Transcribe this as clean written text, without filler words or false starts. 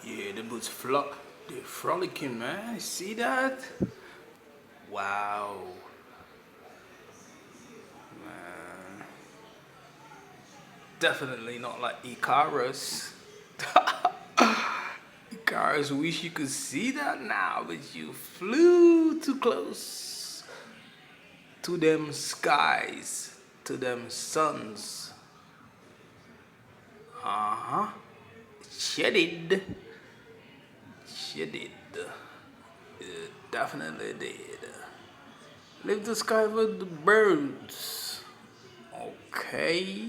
Yeah, the boots they're frolicking, man. See that? Wow, man. Definitely not like Icarus. Icarus wish you could see that now, but you flew too close to them skies, to them suns. Uh huh. She did. She did. It definitely did. Leave the sky with the birds. Okay.